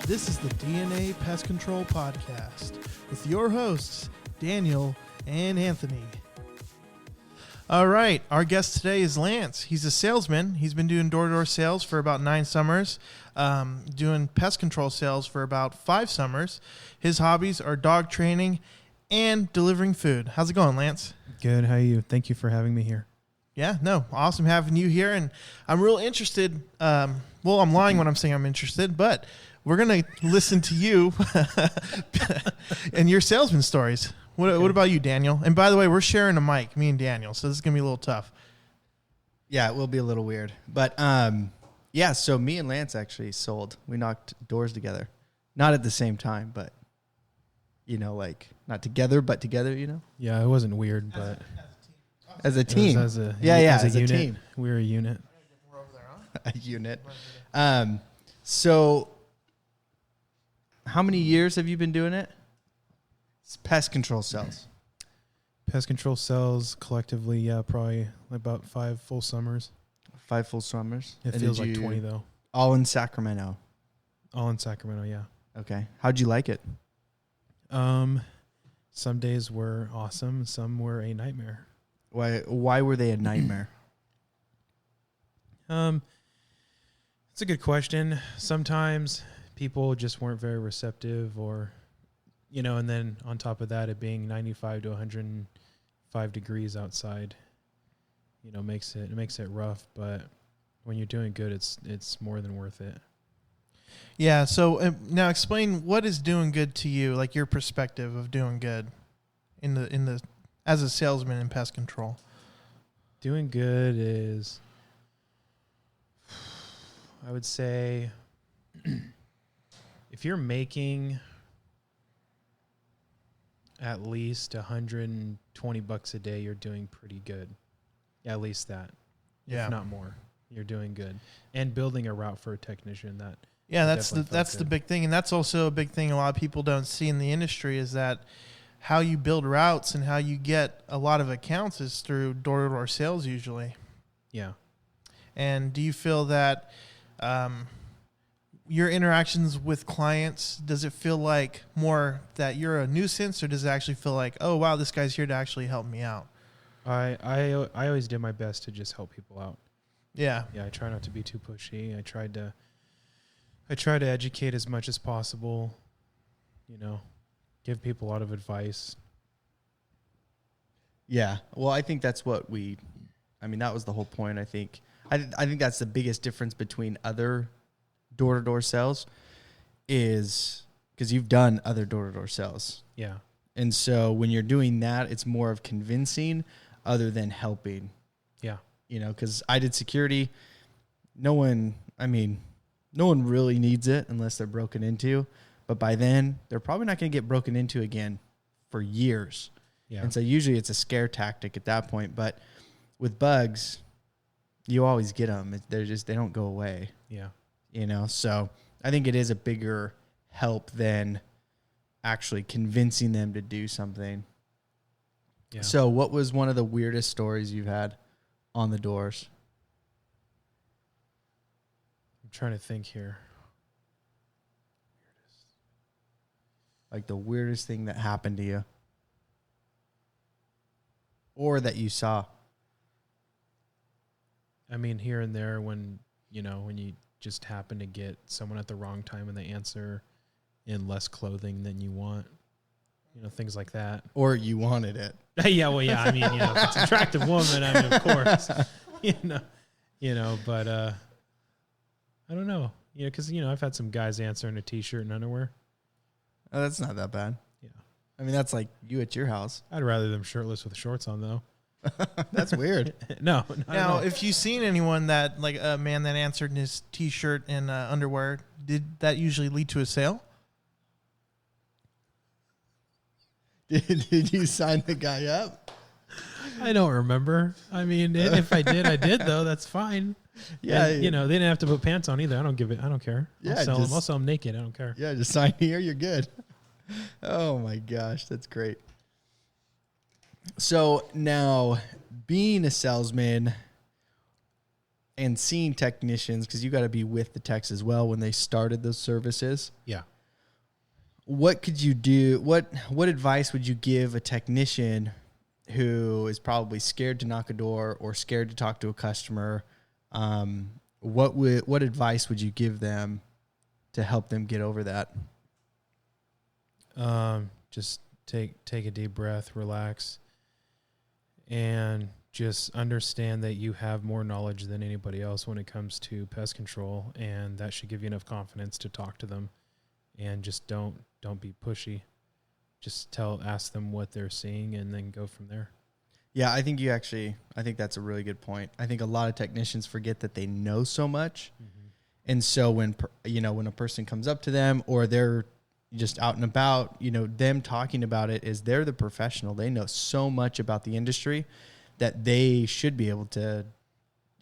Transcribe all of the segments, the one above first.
This is the DNA Pest Control Podcast with your hosts, Daniel and Anthony. All right, our guest today is Lance. He's a salesman. He's been doing door-to-door sales for about 9 summers, doing pest control sales for about 5 summers. His hobbies are dog training and delivering food. How's it going, Lance? Good. How are you? Thank you for having me here. Yeah, no, awesome having you here. And I'm real interested. I'm lying when I'm saying I'm interested, but we're going to listen to you and your salesman stories. What about you, Daniel? And by the way, we're sharing a mic, me and Daniel, so this is going to be a little tough. Yeah, it will be a little weird. But, so me and Lance actually sold. We knocked doors together. Not at the same time, but, not together, but together, Yeah, it wasn't weird, but As a team. As a unit. team. We're a unit. We're over there, A unit. So how many years have you been doing it? It's pest control sales. Pest control sales collectively, probably about 5 full summers. 5 full summers. It feels like 20 though. All in Sacramento. All in Sacramento, yeah. Okay. How'd you like it? Some days were awesome, some were a nightmare. Why were they a nightmare? It's a good question. Sometimes people just weren't very receptive or, and then on top of that, it being 95 to 105 degrees outside, makes it rough. But when you're doing good, it's more than worth it. Yeah, so now explain what is doing good to you, like your perspective of doing good in the as a salesman in pest control. Doing good is, I would say, if you're making at least $120 a day, you're doing pretty good. Yeah, at least that. Yeah. If not more, you're doing good. And building a route for a technician that. Yeah, that's the good. big thing. And that's also a big thing a lot of people don't see in the industry is that how you build routes and how you get a lot of accounts is through door-to-door sales usually. Yeah. And do you feel that your interactions with clients, does it feel like more that you're a nuisance or does it actually feel like, oh, wow, this guy's here to actually help me out? I always did my best to just help people out. Yeah. Yeah, I try not to be too pushy. I try to educate as much as possible, give people a lot of advice. Yeah. Well, I think that's what that was the whole point. I think that's the biggest difference between other door-to-door sales is because you've done other door-to-door sales. Yeah. And so when you're doing that, it's more of convincing other than helping. Yeah. Because I did security. No one really needs it unless they're broken into. But by then, they're probably not going to get broken into again for years. Yeah. And so usually it's a scare tactic at that point. But with bugs, you always get them. They don't go away. Yeah. So I think it is a bigger help than actually convincing them to do something. Yeah. So what was one of the weirdest stories you've had on the doors? I'm trying to think here. Like the weirdest thing that happened to you or that you saw? I mean, here and there when you just happen to get someone at the wrong time and they answer in less clothing than you want, things like that. Or you wanted it. Yeah, well, yeah. I mean, if it's an attractive woman, of course, but I don't know, because, I've had some guys answer in a t-shirt and underwear. Oh, that's not that bad. Yeah. I mean, that's like you at your house. I'd rather them shirtless with shorts on, though. That's weird. No. Now, if you've seen anyone that, like a man that answered in his t-shirt and underwear, did that usually lead to a sale? Did you sign the guy up? I don't remember. I mean, if I did, I did, though. That's fine. Yeah. And, they didn't have to put pants on either. I don't care. Yeah, I'll sell them naked. I don't care. Yeah, just sign here. You're good. Oh, my gosh. That's great. So now being a salesman, and seeing technicians, because you got to be with the techs as well when they started those services. Yeah. What could you do? What advice would you give a technician who is probably scared to knock a door or scared to talk to a customer? What advice would you give them to help them get over that? Just take a deep breath, relax, and just understand that you have more knowledge than anybody else when it comes to pest control, and that should give you enough confidence to talk to them. And just don't be pushy. Just ask them what they're seeing, and then go from there. Yeah, I think that's a really good point. I think a lot of technicians forget that they know so much. Mm-hmm. And so when a person comes up to them or they're just out and about, them talking about it is they're the professional. They know so much about the industry that they should be able to,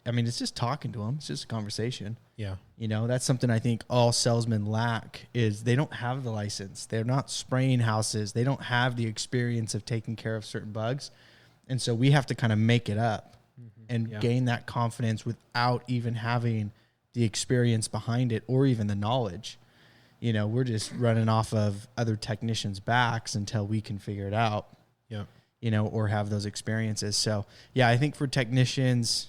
it's just talking to them. It's just a conversation. Yeah. That's something I think all salesmen lack is they don't have the license. They're not spraying houses. They don't have the experience of taking care of certain bugs. And so we have to kind of make it up and gain that confidence without even having the experience behind it or even the knowledge. We're just running off of other technicians' backs until we can figure it out. Yeah. Or have those experiences. So yeah, I think for technicians,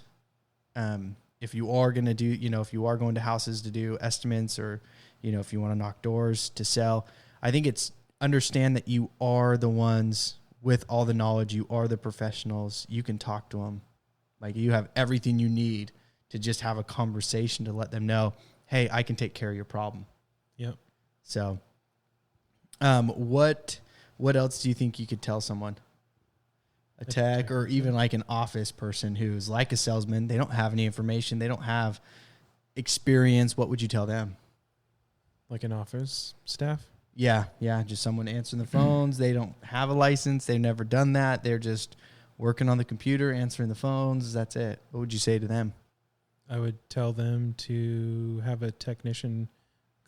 if you are going to do, if you are going to houses to do estimates or, if you want to knock doors to sell, I think it's understand that you are the ones with all the knowledge. You are the professionals. You can talk to them. Like you have everything you need to just have a conversation to let them know, hey, I can take care of your problem. Yep. So, what else do you think you could tell someone? A tech or even like an office person who's like a salesman. They don't have any information. They don't have experience. What would you tell them? Like an office staff? Yeah. Just someone answering the phones. They don't have a license. They've never done that. They're just working on the computer, answering the phones. That's it. What would you say to them? I would tell them to have a technician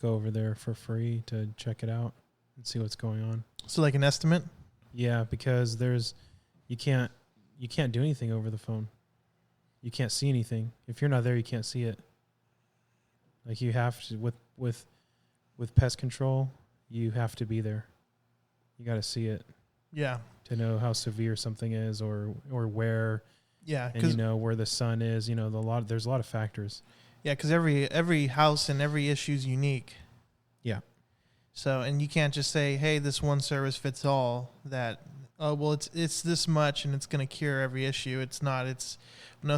go over there for free to check it out and see what's going on. So like an estimate? Yeah, because you can't do anything over the phone. You can't see anything. If you're not there, you can't see it. Like you have to with pest control, you have to be there. You got to see it. Yeah. To know how severe something is or where. Yeah, and where the sun is. There's a lot of factors. Yeah, because every house and every issue is unique. Yeah. So, and you can't just say, hey, this one service fits all. That it's this much and it's going to cure every issue. It's not.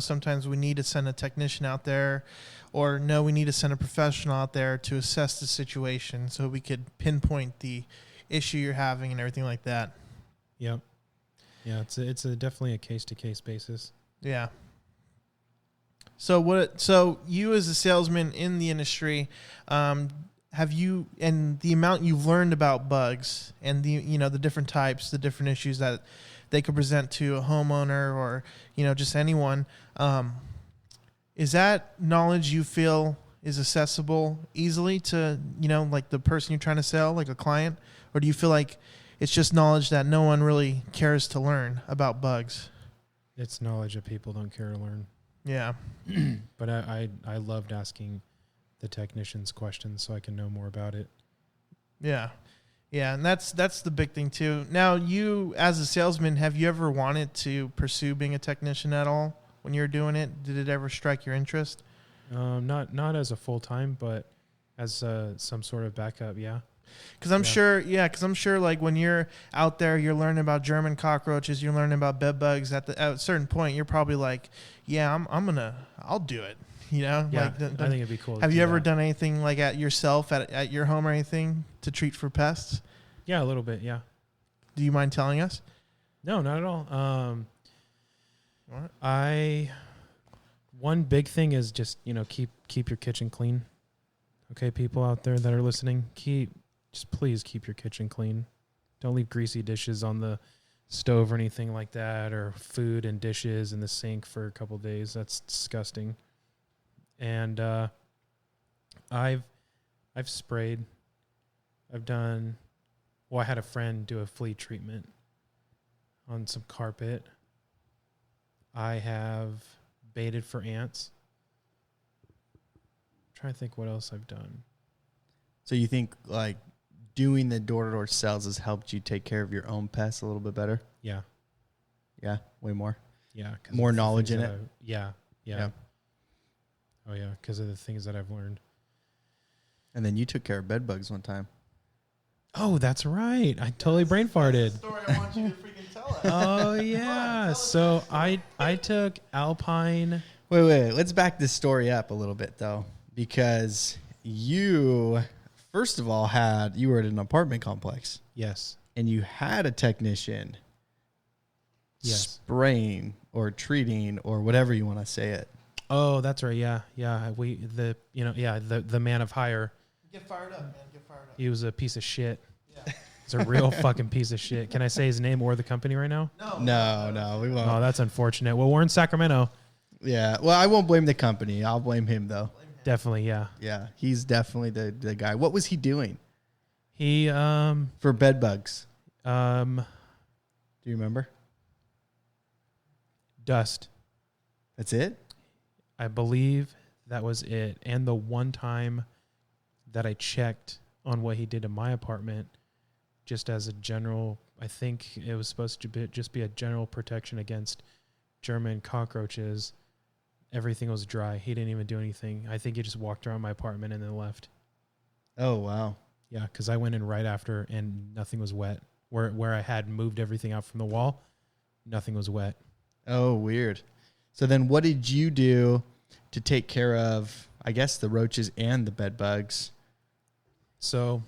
Sometimes we need to send a technician out there, or no, we need to send a professional out there to assess the situation so we could pinpoint the issue you're having and everything like that. Yep. Yeah, it's definitely a case-to-case basis. Yeah. So you as a salesman in the industry, have you, and the amount you've learned about bugs and the different types, the different issues that they could present to a homeowner or, just anyone, is that knowledge you feel is accessible easily to, like the person you're trying to sell, like a client? Or do you feel like it's just knowledge that no one really cares to learn about bugs? It's knowledge that people don't care to learn. Yeah. But I loved asking the technicians questions so I can know more about it. Yeah. Yeah, and that's the big thing too. Now, you as a salesman, have you ever wanted to pursue being a technician at all when you were doing it? Did it ever strike your interest? Not as a full-time, but as some sort of backup, yeah. Because I'm sure like when you're out there, you're learning about German cockroaches, you're learning about bed bugs. At a certain point, you're probably like, yeah, I'll do it. Yeah, I think it'd be cool. Have you ever done anything like at your home or anything to treat for pests? Yeah, a little bit. Yeah. Do you mind telling us? No, not at all. One big thing is just keep your kitchen clean. Okay, people out there that are listening, please keep your kitchen clean. Don't leave greasy dishes on the stove or anything like that, or food and dishes in the sink for a couple of days. That's disgusting. And I've sprayed. I had a friend do a flea treatment on some carpet. I have baited for ants. trying to think what else I've done. So you think like doing the door-to-door sales has helped you take care of your own pests a little bit better? Yeah. Yeah, way more. Yeah. More knowledge in it. Yeah. Oh yeah, because of the things that I've learned. And then you took care of bed bugs one time. Oh, that's right. I totally brain farted. Story I want you to freaking tell us. Oh yeah. So I took Alpine. Wait. Let's back this story up a little bit though, because you, first of all, you were at an apartment complex. Yes. And you had a technician Yes. spraying or treating or whatever you want to say it. Oh, that's right. Yeah. The man of hire. Get fired up, man. Get fired up. He was a piece of shit. Yeah. He's a real fucking piece of shit. Can I say his name or the company right now? No, we won't. Oh, that's unfortunate. Well, we're in Sacramento. Yeah. Well, I won't blame the company. I'll blame him though. Definitely, yeah. Yeah. He's definitely the guy. What was he doing? He For bed bugs. Do Do you remember? Dust. That's it? I believe that was it. And the one time that I checked on what he did in my apartment, just as a general, I think it was supposed to just be a general protection against German cockroaches. Everything was dry. He didn't even do anything. I think he just walked around my apartment and then left. Oh, wow. Yeah, because I went in right after and nothing was wet. Where I had moved everything out from the wall, nothing was wet. Oh, weird. So then what did you do to take care of, I guess, the roaches and the bed bugs? So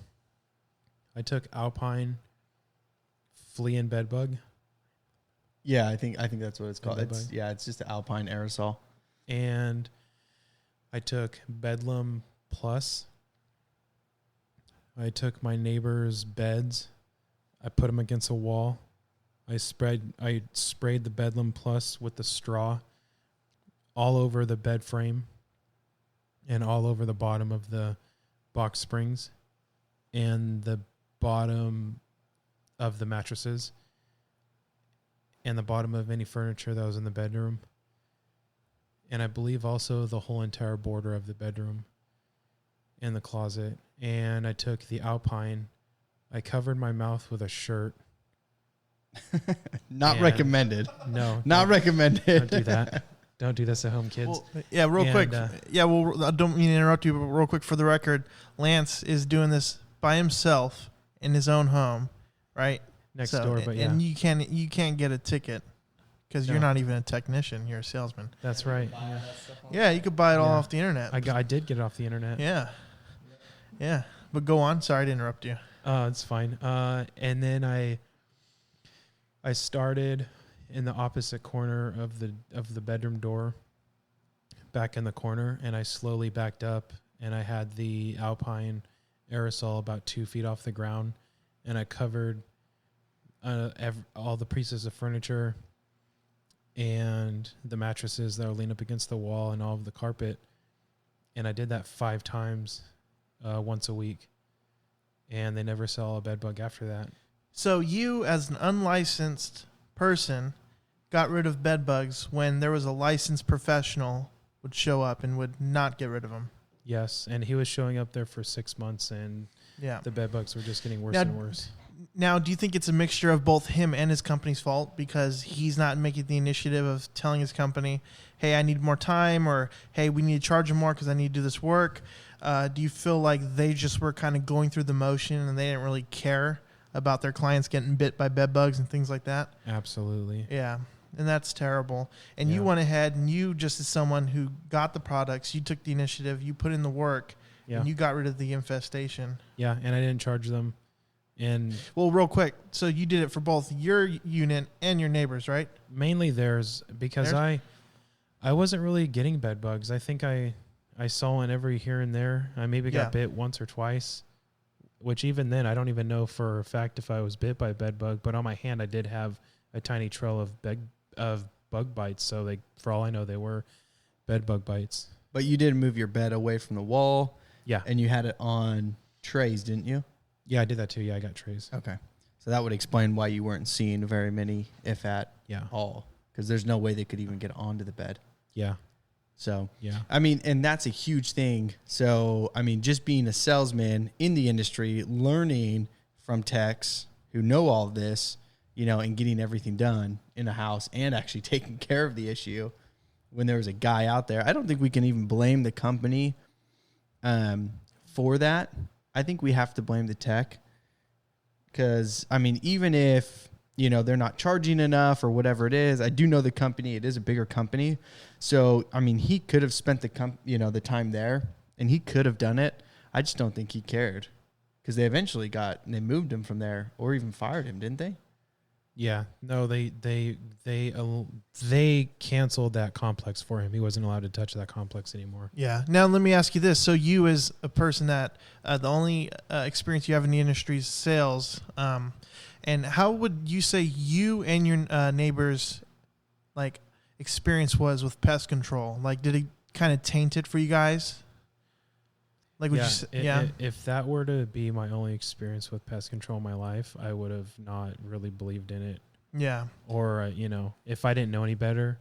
I took Alpine flea and bed bug. Yeah, I think that's what it's called. Bed bug. It's just the Alpine aerosol. And I took Bedlam Plus. I took my neighbor's beds. I put them against a wall. I sprayed the Bedlam Plus with the straw all over the bed frame and all over the bottom of the box springs and the bottom of the mattresses and the bottom of any furniture that was in the bedroom. And I believe also the whole entire border of the bedroom and the closet. And I took the Alpine. I covered my mouth with a shirt. Not recommended. No. Not recommended. Don't do that. Don't do this at home, kids. Well, yeah, real quick. I don't mean to interrupt you, but real quick for the record, Lance is doing this by himself in his own home, right? Next door, but yeah. And you can't get a ticket because you're not even a technician. You're a salesman. That's right. Yeah, you could buy it all off the internet. I did get it off the internet. Yeah. But go on. Sorry to interrupt you. It's fine. And then I started in the opposite corner of the bedroom door, back in the corner, and I slowly backed up, and I had the Alpine aerosol about 2 feet off the ground, and I covered all the pieces of furniture and the mattresses that are leaned up against the wall and all of the carpet, and I did that 5 times, once a week, and they never saw a bed bug after that. So you, as an unlicensed person, got rid of bed bugs when there was a licensed professional would show up and would not get rid of them. Yes, and he was showing up there for 6 months, and the bed bugs were just getting worse and worse. Now, do you think it's a mixture of both him and his company's fault because he's not making the initiative of telling his company, hey, I need more time, or hey, we need to charge him more because I need to do this work? Do you feel like they just were kind of going through the motion and they didn't really care about their clients getting bit by bed bugs and things like that? Absolutely. Yeah, and that's terrible. And you went ahead and you, just as someone who got the products, you took the initiative, you put in the work, and you got rid of the infestation. Yeah, and I didn't charge them. And well, real quick, so you did it for both your unit and your neighbors, right? Mainly theirs, because I wasn't really getting bed bugs. I think I saw one every here and there. I maybe got bit once or twice, which even then I don't even know for a fact if I was bit by a bed bug. But on my hand, I did have a tiny trail of bug bites. So for all I know, they were bed bug bites. But you did move your bed away from the wall. Yeah. And you had it on trays, didn't you? Yeah, I did that too. Yeah, I got trays. Okay. So that would explain why you weren't seeing very many, if at all. Because there's no way they could even get onto the bed. Yeah. So, Yeah. I mean, and that's a huge thing. So, I mean, just being a salesman in the industry, learning from techs who know all of this, you know, and getting everything done in a house and actually taking care of the issue when there was a guy out there. I don't think we can even blame the company for that. I think we have to blame the tech because, I mean, even if, you know, they're not charging enough or whatever it is, I do know the company, it is a bigger company. So, I mean, he could have spent the time there and he could have done it. I just don't think he cared because they eventually they moved him from there or even fired him, didn't they? Yeah. No, they canceled that complex for him. He wasn't allowed to touch that complex anymore. Yeah. Now let me ask you this: so you, as a person that the only experience you have in the industry is sales, and how would you say you and your neighbors like experience was with pest control? Like, did it kind of taint it for you guys? Like, would you say, if that were to be my only experience with pest control in my life, I would have not really believed in it. Yeah. Or, you know, if I didn't know any better,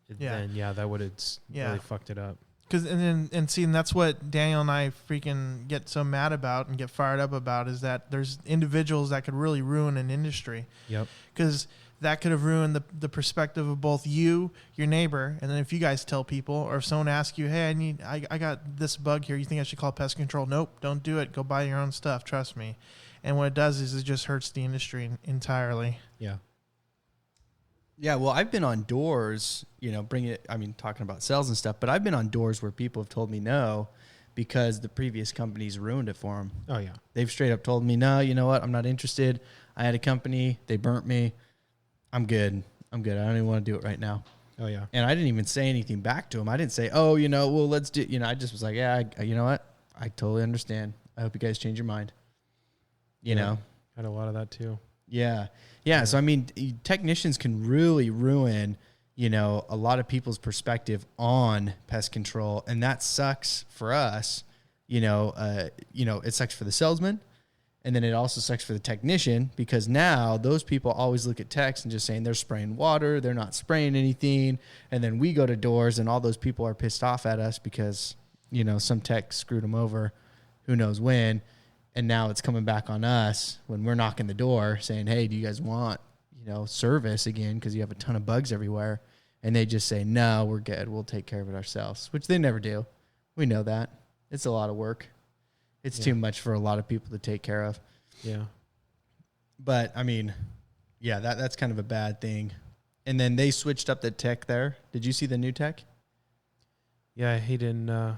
then that would have really fucked it up. Because and that's what Daniel and I freaking get so mad about and get fired up about is that there's individuals that could really ruin an industry. Yep. Because that could have ruined the perspective of both you, your neighbor, and then if you guys tell people, or if someone asks you, hey, I got this bug here, you think I should call pest control? Nope, don't do it. Go buy your own stuff. Trust me. And what it does is it just hurts the industry entirely. Yeah. Yeah, well, I've been on doors, you know, talking about sales and stuff, but I've been on doors where people have told me no because the previous companies ruined it for them. Oh, yeah. They've straight up told me, no, you know what? I'm not interested. I had a company. They burnt me. I'm good. I don't even want to do it right now. Oh, yeah. And I didn't even say anything back to them. I didn't say, oh, you know, well, let's do, you know, I just was like, yeah, you know what? I totally understand. I hope you guys change your mind. You know? Had a lot of that too. Yeah. Yeah. So, I mean, technicians can really ruin, you know, a lot of people's perspective on pest control. And that sucks for us. You know, it sucks for the salesman. And then it also sucks for the technician because now those people always look at techs and just saying they're spraying water, they're not spraying anything. And then we go to doors and all those people are pissed off at us because, you know, some tech screwed them over, who knows when. And now it's coming back on us when we're knocking the door saying, hey, do you guys want, you know, service again because you have a ton of bugs everywhere? And they just say, no, we're good. We'll take care of it ourselves, which they never do. We know that. It's a lot of work. It's too much for a lot of people to take care of. Yeah. But, I mean, yeah, that's kind of a bad thing. And then they switched up the tech there. Did you see the new tech? Yeah, he didn't. I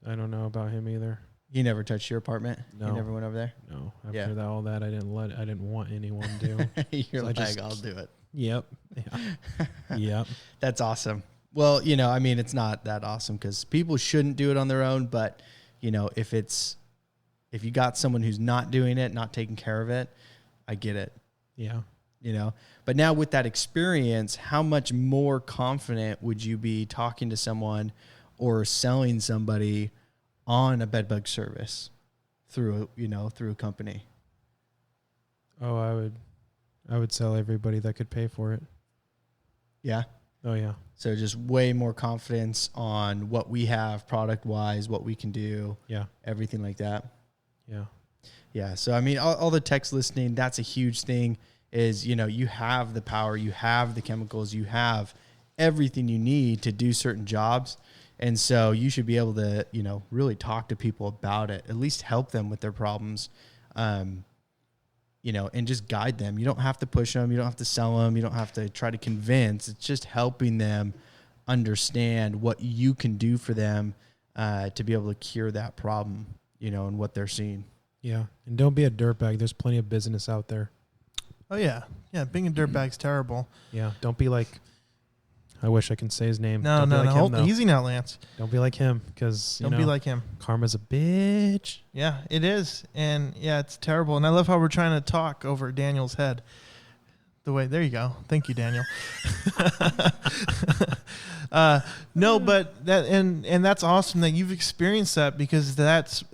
don't know about him either. He never touched your apartment? No. He never went over there? No. After all that, I didn't want anyone to. You're So like, I'll do it. Yep. Yeah. Yep. That's awesome. Well, you know, I mean, it's not that awesome because people shouldn't do it on their own. But, you know, if you got someone who's not doing it, not taking care of it, I get it. Yeah. You know, but now with that experience, how much more confident would you be talking to someone or selling somebody on a bedbug service through a company? Oh, I would sell everybody that could pay for it. Yeah. Oh, yeah. So just way more confidence on what we have product wise, what we can do. Yeah. Everything like that. Yeah. Yeah. So, I mean, all the techs listening, that's a huge thing is, you know, you have the power, you have the chemicals, you have everything you need to do certain jobs. And so you should be able to, you know, really talk to people about it, at least help them with their problems, you know, and just guide them. You don't have to push them. You don't have to sell them. You don't have to try to convince. It's just helping them understand what you can do for them to be able to cure that problem, you know, and what they're seeing. Yeah. And don't be a dirtbag. There's plenty of business out there. Oh, yeah. Yeah, being a dirtbag's terrible. Yeah. Don't be like, I wish I can say his name. No, hold easy now, Lance. Don't be like him because, Don't be like him. Karma's a bitch. Yeah, it is. And, yeah, it's terrible. And I love how we're trying to talk over Daniel's head. the way. There you go. Thank you, Daniel. No, but that's awesome that you've experienced that, because that's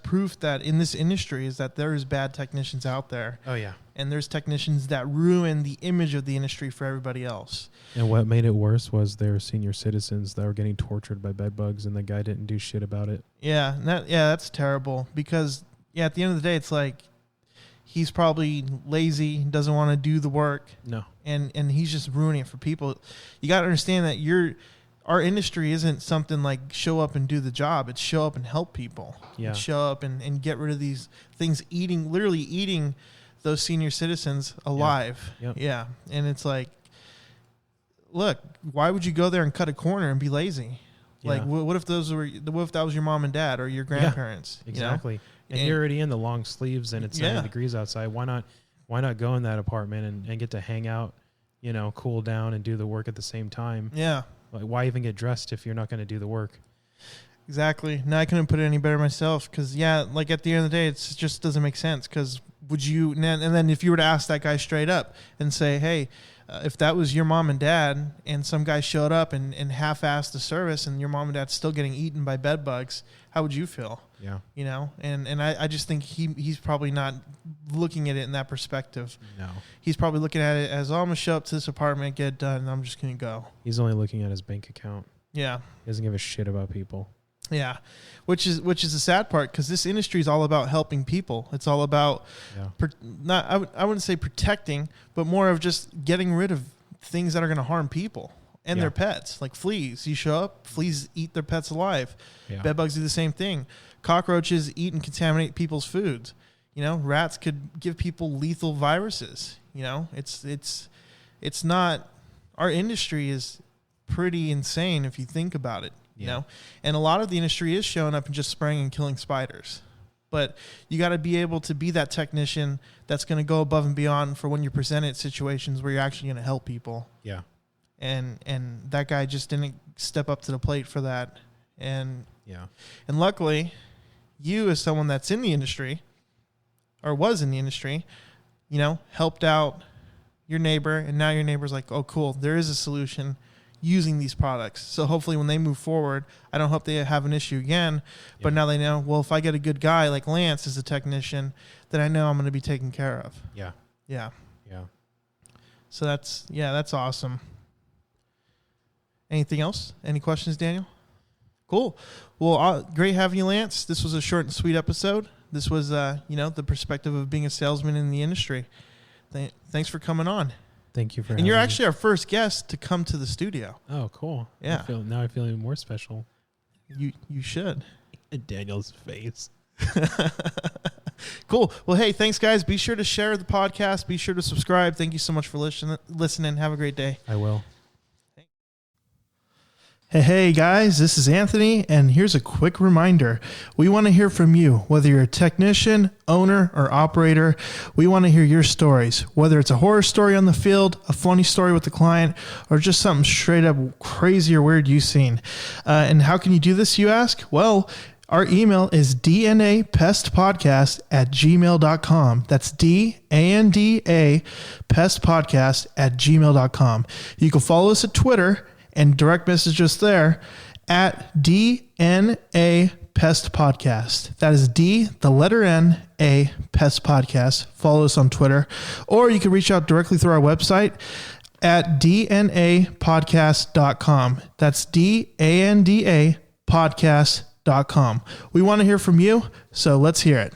proof that in this industry is that there's bad technicians out there. Oh yeah. And there's technicians that ruin the image of the industry for everybody else. And what made it worse was there were senior citizens that were getting tortured by bed bugs, and the guy didn't do shit about it. Yeah, that's terrible, because at the end of the day, it's like he's probably lazy, doesn't want to do the work. No. And he's just ruining it for people. You got to understand that our industry isn't something like show up and do the job. It's show up and help people. Yeah. It's show up and get rid of these things, literally eating those senior citizens alive. Yep. Yeah. And it's like, look, why would you go there and cut a corner and be lazy? Yeah. Like, what if that was your mom and dad or your grandparents? Yeah, exactly. You know? And you're already in the long sleeves and it's 90 degrees outside. Why not go in that apartment and get to hang out, cool down and do the work at the same time? Yeah. Like, why even get dressed if you're not going to do the work? Exactly. No, I couldn't put it any better myself, because like at the end of the day, it just doesn't make sense. Because and then if you were to ask that guy straight up and say, hey, if that was your mom and dad and some guy showed up and half-assed the service and your mom and dad's still getting eaten by bed bugs, how would you feel? Yeah. And I just think he's probably not looking at it in that perspective. No. He's probably looking at it as, I'm going to show up to this apartment, get it done, and I'm just going to go. He's only looking at his bank account. Yeah. He doesn't give a shit about people. Yeah, which is the sad part, because this industry is all about helping people. It's all about I wouldn't say protecting, but more of just getting rid of things that are going to harm people and their pets, like fleas. You show up, fleas eat their pets alive. Yeah. Bed bugs do the same thing. Cockroaches eat and contaminate people's foods. Rats could give people lethal viruses. It's not. Our industry is pretty insane if you think about it. And a lot of the industry is showing up and just spraying and killing spiders. But you got to be able to be that technician that's going to go above and beyond for when you're presented situations where you're actually going to help people. Yeah. And that guy just didn't step up to the plate for that. And luckily, you as someone that's in the industry or was in the industry, helped out your neighbor, and now your neighbor's like, oh, cool, there is a solution using these products. So hopefully when they move forward, I don't hope they have an issue again, but now they know, well, if I get a good guy like Lance as a technician, then I know I'm going to be taken care of. Yeah. Yeah. Yeah. So that's awesome. Anything else? Any questions, Daniel? Cool. Well, great having you, Lance. This was a short and sweet episode. This was, the perspective of being a salesman in the industry. Thanks for coming on. Thank you for having me. And you're actually our first guest to come to the studio. Oh, cool. Yeah. Now I feel even more special. You should. Daniel's face. Cool. Well, hey, thanks, guys. Be sure to share the podcast. Be sure to subscribe. Thank you so much for listening. Have a great day. I will. Hey guys, this is Anthony, and here's a quick reminder. We want to hear from you, whether you're a technician, owner, or operator. We want to hear your stories, whether it's a horror story on the field, a funny story with the client, or just something straight up crazy or weird you've seen. And how can you do this, you ask? Well, our email is dnapestpodcast@gmail.com. That's DANDA pestpodcast@gmail.com. You can follow us at Twitter and direct message us there at DNA Pest Podcast. That is D, the letter N, A, Pest Podcast. Follow us on Twitter. Or you can reach out directly through our website at dnapodcast.com. That's DANDA podcast.com. We want to hear from you, so let's hear it.